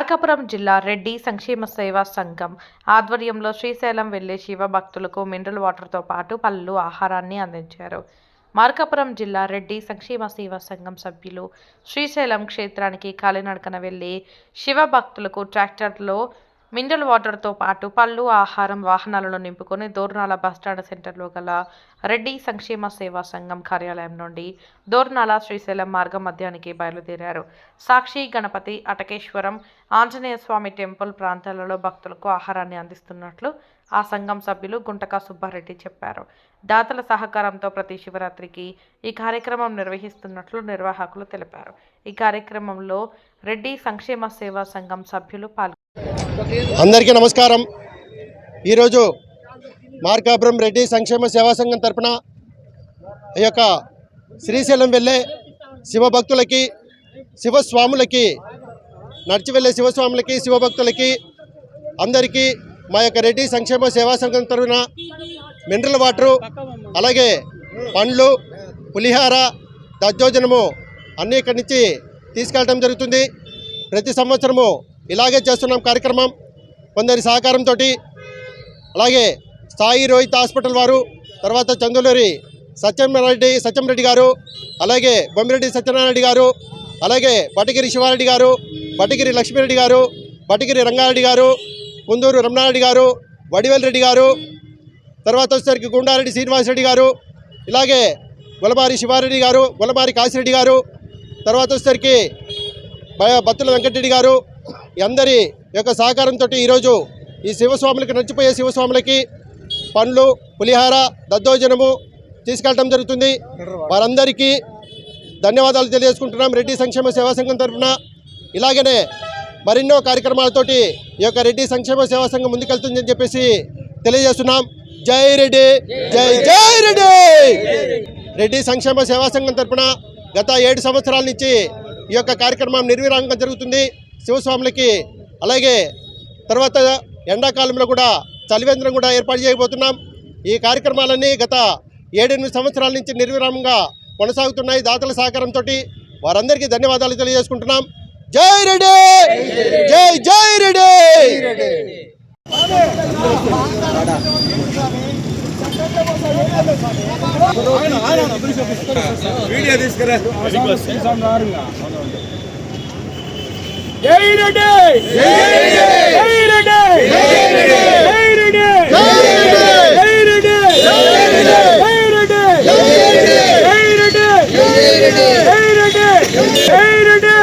మార్కాపురం జిల్లా రెడ్డి సంక్షేమ సేవా సంఘం ఆధ్వర్యంలో శ్రీశైలం వెళ్లే శివ భక్తులకు మినరల్ వాటర్తో పాటు పళ్ళు ఆహారాన్ని అందించారు. మార్కాపురం జిల్లా రెడ్డి సంక్షేమ సేవా సంఘం సభ్యులు శ్రీశైలం క్షేత్రానికి కాలినడకన వెళ్లి శివ భక్తులకు ట్రాక్టర్లో మినరల్ వాటర్తో పాటు పళ్ళు ఆహారం వాహనాలను నింపుకొని దోర్నాల బస్టాండ్ సెంటర్లో గల రెడ్డి సంక్షేమ సేవా సంఘం కార్యాలయం నుండి దోర్నాల శ్రీశైలం మార్గం మధ్యానికి బయలుదేరారు. సాక్షి గణపతి అటకేశ్వరం ఆంజనేయ స్వామి టెంపుల్ ప్రాంతాలలో భక్తులకు ఆహారాన్ని అందిస్తున్నట్లు ఆ సంఘం సభ్యులు గుంటక సుబ్బారెడ్డి చెప్పారు. దాతల సహకారంతో ప్రతి శివరాత్రికి ఈ కార్యక్రమం నిర్వహిస్తున్నట్లు నిర్వాహకులు తెలిపారు. ఈ కార్యక్రమంలో రెడ్డి సంక్షేమ సేవా సంఘం సభ్యులు పాల్గొన్నారు. అందరికీ నమస్కారం. ఈరోజు మార్కాపురం రెడ్డి సంక్షేమ సేవా సంఘం తరపున ఈ యొక్క శ్రీశైలం వెళ్ళే శివభక్తులకి శివస్వాములకి నడిచి వెళ్ళే శివస్వాములకి శివభక్తులకి అందరికీ మా యొక్క రెడ్డి సంక్షేమ సేవా సంఘం తరపున మినరల్ వాటరు, అలాగే పండ్లు, పులిహార, దద్దోజనము అన్నీ ఇక్కడి నుంచి తీసుకెళ్ళడం జరుగుతుంది. ప్రతి సంవత్సరము ఇలాగే చేస్తున్నాం కార్యక్రమం. కొందరి సహకారంతో, అలాగే సాయి రోహిత్ హాస్పిటల్ వారు, తర్వాత చందులూరి సత్యంరెడ్డి గారు, అలాగే బొమ్మిరెడ్డి సత్యనారాయణ గారు, అలాగే బటగిరి శివారెడ్డి గారు, బటగిరి లక్ష్మీరెడ్డి గారు, బటగిరి రంగారెడ్డి గారు, కుందూరు రమణారెడ్డి గారు, వడివేల్ రెడ్డి గారు, తర్వాత వచ్చేసరికి గుండారెడ్డి శ్రీనివాసరెడ్డి గారు, ఇలాగే గొలమారి శివారెడ్డి గారు, గొలమారి కాశిరెడ్డి గారు, తర్వాత వచ్చేసరికి బత్తుల వెంకటరెడ్డి గారు, అందరి యొక్క సహకారంతో ఈరోజు ఈ శివస్వాములకి నడిచిపోయే శివస్వాములకి పండ్లు, పులిహార, దద్దోజనము తీసుకెళ్ళడం జరుగుతుంది. వారందరికీ ధన్యవాదాలు తెలియజేసుకుంటున్నాం రెడ్డి సంక్షేమ సేవా సంఘం తరఫున. ఇలాగనే మరెన్నో కార్యక్రమాలతోటి ఈ యొక్క రెడ్డి సంక్షేమ సేవా సంఘం ముందుకెళ్తుందని చెప్పేసి తెలియజేస్తున్నాం. జై రెడ్డి, జై జై రెడ్డి. రెడ్డి సంక్షేమ సేవా సంఘం తరఫున గత 7 సంవత్సరాల నుంచి ఈ యొక్క కార్యక్రమం నిర్విరామంగా జరుగుతుంది శివస్వాములకి. అలాగే తర్వాత ఎండాకాలంలో కూడా చలివేంద్రం కూడా ఏర్పాటు చేయబోతున్నాం. ఈ కార్యక్రమాలన్నీ గత 7-8 సంవత్సరాల నుంచి నిర్విరామంగా కొనసాగుతున్నాయి దాతల సహకారంతో. వారందరికీ ధన్యవాదాలు తెలియజేసుకుంటున్నాం. జై రెడ్డి, జై జై రెడ్డి. వీడియో తీసుకురా. జై రెడ్డి, జై రెడ్డి, జై రెడ్డి, జై రెడ్డి, జై రెడ్డి, జై రెడ్డి, జై రెడ్డి, జై రెడ్డి, జై రెడ్డి.